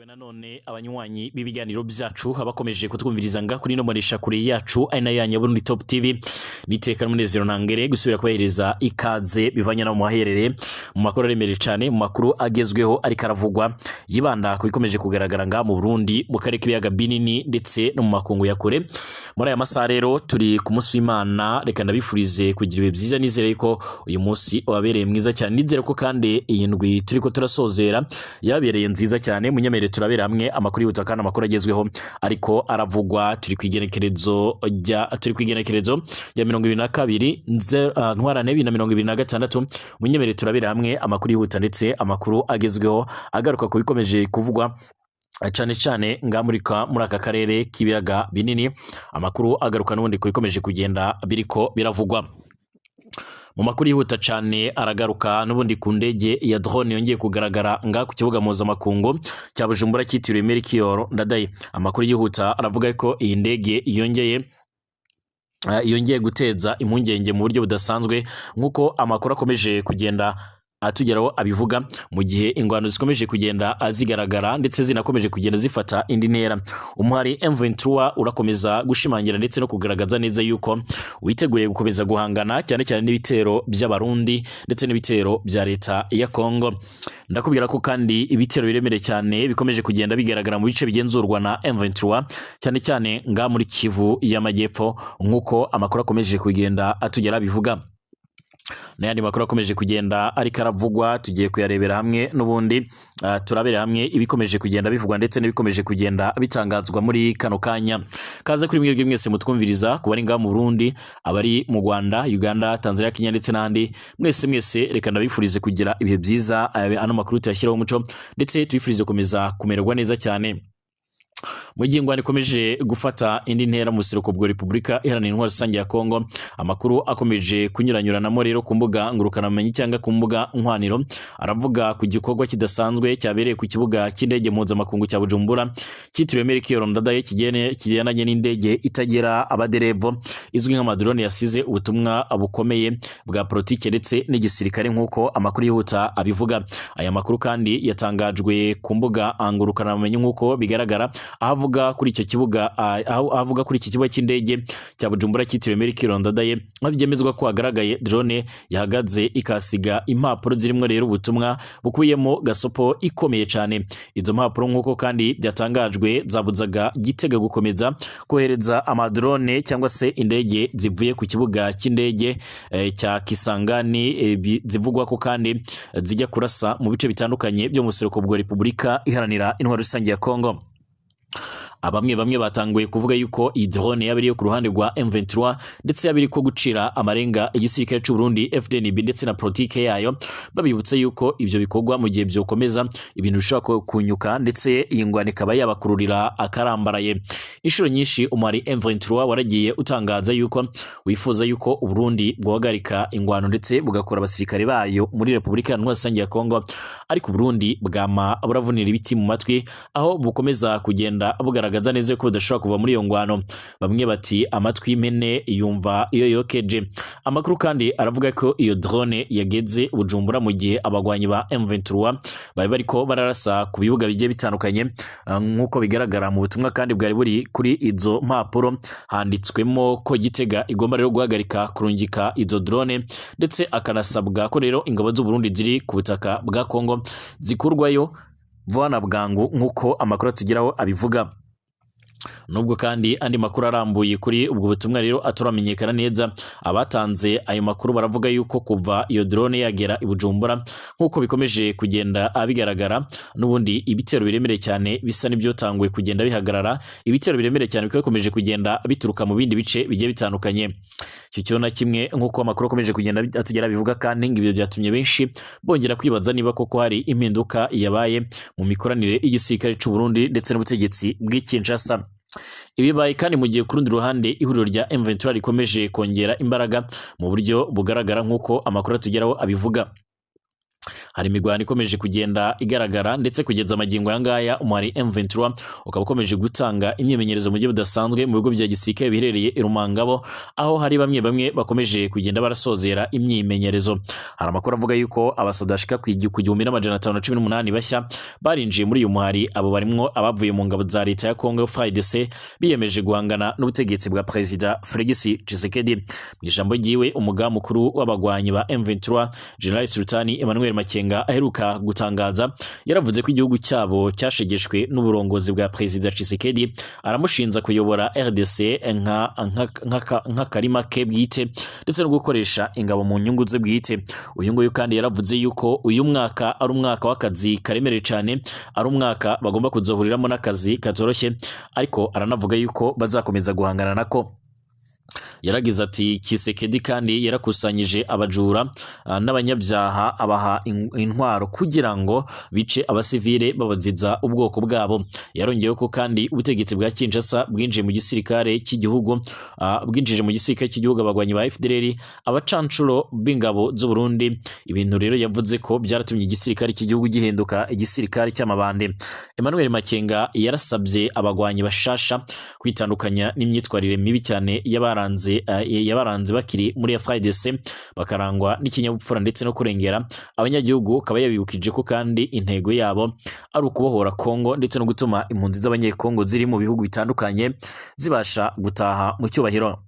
Mwiriwe nanone abanywanyi b'ibiganiro byacu abakomeje kutwumviriza nga kuri no moresha kuri yacu aina yanya Burundi Top TV niteka n'umunezero nangere gusubira kubahereza ikaze bivanya no muhaherere mu makuru aremere cyane mu makuru agezweho ari karavugwa yibanda kubikomeje kugaragara nga mu Burundi mu karere k'ibiyaga binini ndetse no mu makungu ya kure. Muri aya masaha rero turi ku munsi w'Imana, reka ndabifurize kugira ibihe byiza, nizere ko uyu munsi wabereye mwiza cyane, nizere ko kandi iyi ndwi turiko turasozera yabereye nziza cyane. Munyamere turabera hamwe amakuru y'ubutaka kandi amakuru agezweho ariko aravugwa. Turi kwigenekerezo ya 22 ntwarane 2026. Munyamere turabera hamwe amakuru y'ubuta ndetse amakuru agezweho agaruka ku bikomeje kuvugwa cyane cyane ngamurika muri aka karere k'ibiyaga binini. Amakuru agaruka n'ubundi ko bikomeje kugenda biriko biravugwa. Mu makuru yihuta cyane aragaruka n'ubundi ku ndege ya drone yongeye kugaragara nga ku kibuga mpuzamakungu cya Bujumbura cyitiriwe Melchior Ndadaye. Amakuru yihuta aravuga ko iyi ndege yongeye guteza impungenge mu buryo budasanzwe nk'uko amakuru akomeje kugenda atugeraho abivuga, mu gihe ingwano zikomeje kugenda azigaragara ndetse zinakomeje kugenda zifata indi ntera. Umuhari M23 urakomeza gushimangira ndetse no kugaragaza neza yuko witeguriye gukomeza guhangana cyane cyane n'ibitero by'abarundi ndetse n'ibitero bya leta ya Kongo. Ndakubwira ko kandi ibitero biremere cyane bikomeje kugenda bigaragara mu bice bigenzurwa na M23 cyane cyane nga muri Kivu y'Amajyepfo nk'uko amakuru akomeje kugenda atugera bivuga. N'ayandi makuru akomeje kugenda ari karavugwa tugiye kuyarebera hamwe n'ubundi turabera hamwe ibikomeje kugenda bivugwa ndetse n'ibikomeje kugenda bitangazwa muri kano kanya. Kaze kuri mwebwe mwese mutwumviriza kubari nga mu Burundi, abari mu Rwanda, Uganda, Tanzania, Kenya ndetse n'andi mwese reka ndabifurize kugira ibihe byiza. Ano makuru tuyashyiraho umuco ndetse tubifurize komeza kumererwa neza cyane. Mu gihe ingwano ikomeje gufata indi ntera mu buseruko bwa Repubulika Iharanira Intwaro Rusange ya Kongo, amakuru akomeje kunyuranyuranamo rero ku mbuga ngurukanabumenyi cyangwa ku mbuga nkwano aravuga ku gikorwa kidasanzwe cyabereye ku kibuga cy'indege mpuzamakungu cya Bujumbura cyitiriwe Melchior Ndadaye kigendanye n'indege itagera abaderevo izwi nk'amadrone yasize ubutumwa bukomeye bwa politike ndetse n'igisirikare nk'uko amakuru yihuta abivuga. Aya makuru kandi yatangajwe ku mbuga ngurukanabumenyi nk'uko bigaragara avuga kuri icyo kibuga avuga kuri iki kibuga cy'indege cya Bujumbura cyitiriwe Melchior Ndadaye, byemezwa ko hagaragaye drone yahagaze ikasiga impapuro zirimo rero ubutumwa bukuyemo gasopo ikomeye cyane. Izo mpapuro nk'uko kandi byatangajwe zabuzaga Gitega gukomeza kohereza amadrone cyangwa se indege zivuye ku kibuga cy'indege cya Kisangani, zivugwa ko kandi zijya kurasa mu bice bitandukanye byo mu buseruko bwa Repubulika Iharanira Intwaro Rusange ya Kongo. Bamwe batanguye kuvuga yuko iyi drone yabiriye ku ruhande rwa M23 ndetse yabiri ko gucira amarenga igisirikare cy'u Burundi FDNB ndetse na politike yayo, babibutse yuko ibyo bikorwa mu gihe byokomeza ibintu bishobora kunyuka ndetse iyi ngwano ikaba yabakururira akarambaraye. Inshuro nyinshi umari M23 waragiye utangaza yuko wifuza yuko u Burundi bwahagarika ingwano ndetse bugakora abasirikare bayo muri Repubulika Iharanira Rusange ya Kongo, ariko u Burundi bwama buravunira ibiti mu matwi aho bukomeza kugenda bugaragaza neza ko budashobora kuva muri iyo ngwano. Bamwe bati amatwi y'imene yumva iyo yokeje. Amakuru kandi aravuga ko iyo drone yageze Bujumbura mu gihe abagwanyi ba M23 bari bariko bararasa ku bibuga bigiye bitandukanye nk'uko bigaragara mu butumwa kandi bwari buri kuri izo mpapuro. Handitswemo ko Gitega igomba rero guhagarika kurungika izo drone ndetse akanasabwa ko rero ingabo z'u Burundi ziri ku butaka bwa Kongo zikurwayo vuba na bwangu nk'uko amakuru atugeraho abivuga. Nubwo kandi andi makuru arambuye kuri ubwo butumwa rero aturamenyekana neza, abatanze ayo makuru baravuga yuko kuva iyo drone yagera i Bujumbura nk'uko bikomeje kugenda abigaragara n'ubundi ibitero biremere cyane bisa n'ibyo tanguye kugenda bihagarara. Ibitero biremere cyane bikomeje kugenda bituruka mu bindi bice bigiye bitandukanye. Cyo na kimwe nk'uko amakuru akomeje kugenda atugera bivuga kandi ibyo byatumye benshi bongera kwibaza niba koko hari impinduka yabaye mu mikoranire y'igisirikare cy'u Burundi ndetse n'ubutegetsi bw'Kinshasa. Ibibaye kandi mu gihe ku rundi ruhande ihuriro rya M23 rikomeje kongera imbaraga mu buryo bugaragara nk'uko amakuru atugeraho abivuga. hari imigwano ikomeje kugenda igaragara ndetse kugeza amagingo aya ngaya umuhari M23 ukaba ukomeje gutanga imyimenyerezo mu gihe budasanzwe mu bigo bya gisirikare biherereye i Rumangabo, aho hari bamwe bakomeje kugenda barasozera imyimenyerezo. Hari amakuru avuga yuko abasodashika ku 1518 bashya barinjiye muri uyu muhari, abo barimwo abavuye mu ngabo za leta ya Congo FARDC biyemeje guhangana n'ubutegetsi bwa Perezida Felix Tshisekedi. Mu ijambo ryiwe umugaba mukuru w'abagwanyi ba M23 General Sultani Emmanuel Makenga aheruka gutangaza yaravuze ko igihugu cyabo cyashegeshwe n'uburongozi bwa Perezida Tshisekedi, aramushinza kuyobora RDC nk'akarima ke bwite ndetse no gukoresha ingabo mu nyungu ze bwite. Uyu nguyu kandi yaravuze yuko uyu mwaka ari umwaka w'akazi karemereye cyane, ari umwaka bagomba kuzohuriramo n'akazi katoroshye, ariko aranavuga yuko bazakomeza guhangana nako. Yaragize ati Tshisekedi kandi yarakusanyije abajura n'abanyabyaha abaha intwaro kugira ngo bice abasivile babaziza ubwoko bwabo. Yarongeyeho ko kandi ubutegetsi bwa Kinshasa bwinjiye mu gisirikare cy'igihugu abagwanyi ba FDLR abacancuro b'ingabo z'u Burundi. Ibintu rero yavuze ko byaratumye igisirikare cy'igihugu gihinduka igisirikare cy'amabande. Emmanuel Makenga yarasabye abagwanyi bashasha kwitandukanya n'imyitwarire mibi cyane yabaranze bakiri muri FARDC, bakarangwa n'ikinyabupfura ndetse no kurengera abanyagihugu. Akaba yabibukije ko kandi intego yabo ari ukubohora Kongo ndetse no gutuma impunzi z'abanyekongo ziri mu bihugu bitandukanye zibasha gutaha mu cyubahiro.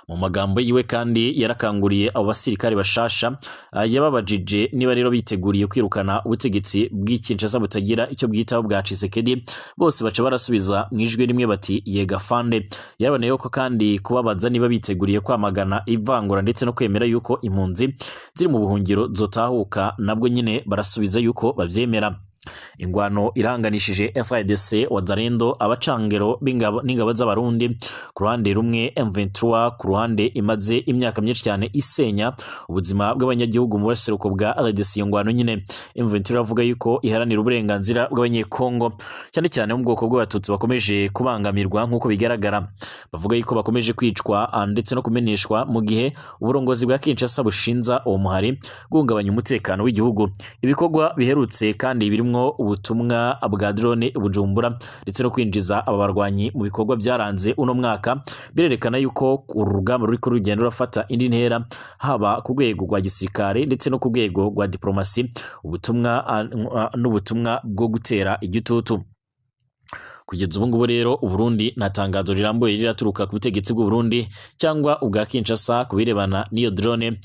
Mu magambo yiwe kandi yarakanguriye abo basirikare bashasha, yababajije niba rero biteguriye kwirukana ubutegetsi bw'Kinshasa butagira icyo bwitaho bwa Tshisekedi. Bose baca barasubiza mu ijwi rimwe bati yega fande. Yaraboneyeho ko kandi kubabaza niba biteguriye kwamagana ivangura ndetse no kwemera yuko impunzi ziri mu buhungiro zotahuka, nabwo nyine barasubiza yuko bavyemera. Ingwano iranganishije FARDC Wazalendo abacangero n'ingabo z'abarundi ku ruhande rumwe, M23 ku ruhande imaze imyaka myinshi cyane isenya ubuzima bw'abanyagihugu mu burasirazuba bwa RDC. Ingwano nyine M23 avuga yuko iharanira uburenganzira bw'abanyekongo cyane cyane mu bwoko bw'abatutsi bakomeje kubangamirwa nk'uko bigaragara. Bavuga yuko bakomeje kwicwa ndetse no kumeneshwa mu gihe uburongozi bwa Kinshasa bushinza uwo muhari guhungabanya umutekano w'igihugu. Ibikorwa biherutse kandi birimo ubutumwa bwa drone Bujumbura ndetse no kwinjiza aba barwanyi mu bikorwa byaranze uno mwaka birerekana yuko urugamba ruri rugenda rufata indi ntera, haba ku rwego rwa gisirikare ndetse no ku rwego rwa diplomasi, n'ubutumwa bwo gutera igitutu. Kugeza ubu ngubu rero Uburundi nta tangazo rirambuye riraturuka ku butegetsi bw'u Burundi cyangwa ubwa Kinshasa kubirebana n'iyo drone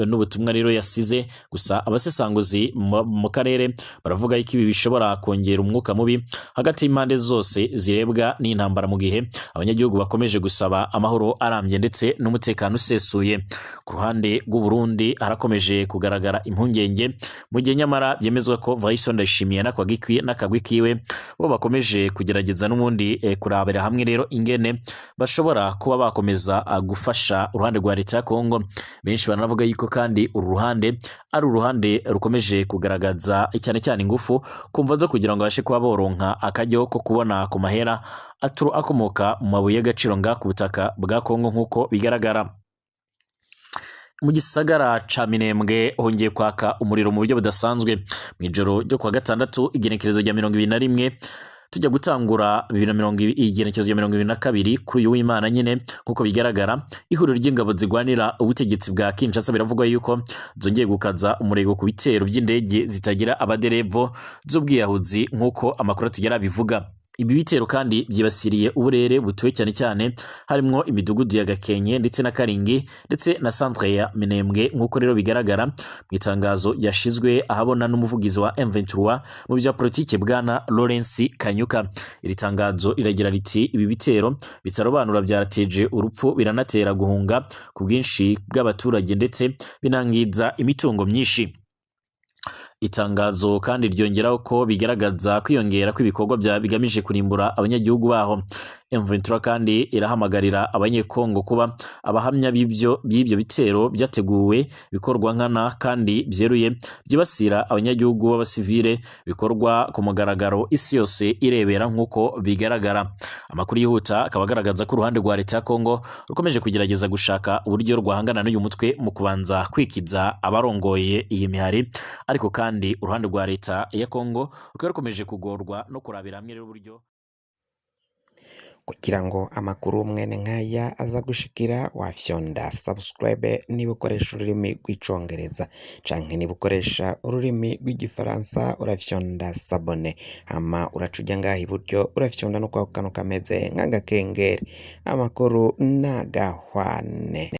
n'ubutumwa rero yasize. Gusa abasesanguzi mu karere baravuga yuko ibi bishobora kongera umwuka mubi hagati y'impande zose zirebwa n'intambara, mu gihe abanyagihugu bakomeje gusaba amahoro arambye ndetse n'umutekano usesuye. Ku ruhande rw'u Burundi harakomeje kugaragara impungenge, mu gihe nyamara byemezwa ko Vice Ndayishimiye n'akagwi kiwe bo bakomeje kugerageza n'ubundi kurabira hamwe rero ingene bashobora kuba bakomeza gufasha uruhande rwa leta ya Kongo. Benshi banavuga yuko kandi uru ruhande ari uruhande rukomeje kugaragaza cyane cyane ingufu kumva zo kugira ngo bashe kuba boronka akajyo ko kubona ku mahera akomoka mu mabuye y'agaciro nga ku butaka bwa Kongo nk'uko bigaragara. Mu gisagara ca Minembwe hongeye kwaka umuriro mu buryo budasanzwe mu ijoro ryo kwa gatandatu igenekerezo rya 21 tujya gutangura 2022 kuri uyu w'Imana nyine nkuko bigaragara. Ihuriro ry'ingabo zigwanira ubutegetsi bwa Kinshasa biravuga yuko zongeye gukaza umurego ku bitero by'indege zitagira abaderevo z'ubwiyahuzi nkuko amakuru tugera bivuga. Ibi bitero kandi byibasiriye uburere butuwe cyane cyane harimo imidugudu ya Gakenke ndetse na Karingi ndetse na centre ya Minembwe nkuko rero bigaragara mu itangazo yashizwe ahabona n'umuvugizi wa M23 mu bya politike bwana Lawrence Kanyuka. Iri tangazo iragira riti ibi bitero bitarobanura byarateje urupfu biranatera guhunga ku bwinshi bw'abaturage ndetse binangiza imitungo myinshi. Itangazo kandi ryongeraho ko bigaragaza kwiyongera kw'ibikorwa bigamije kurimbura abanyagihugu baho. M23 kandi irahamagarira abanyekongo kuba abahamya b'ibyo bitero byateguwe bikorwa nkana kandi byeruye byibasira abanyagihugu b'abasivile bikorwa ku mugaragaro isi yose irebera nk'uko bigaragara. Amakuru yihuta akaba agaragaza ko uruhande rwa leta ya Kongo rukomeje kugerageza gushaka uburyo rwahangana n'uyu mutwe mu kubanza kwikiza abarongoye iyi mihari, ariko kandi uruhande rwa leta ya Kongo rukaba rukomeje kugorwa no kurabira hamwe rero uburyo kugira ngo amakuru mwene nkaya aza gushikira wafyonda subscribe niba ukoresha ururimi rw'icongereza canke niba ukoresha ururimi rw'igifaransa urafyonda sabone, hama uracuja ngaha iburyo urafyonda no kwa kano kameze nk'agakengeri, amakuru nagahwane.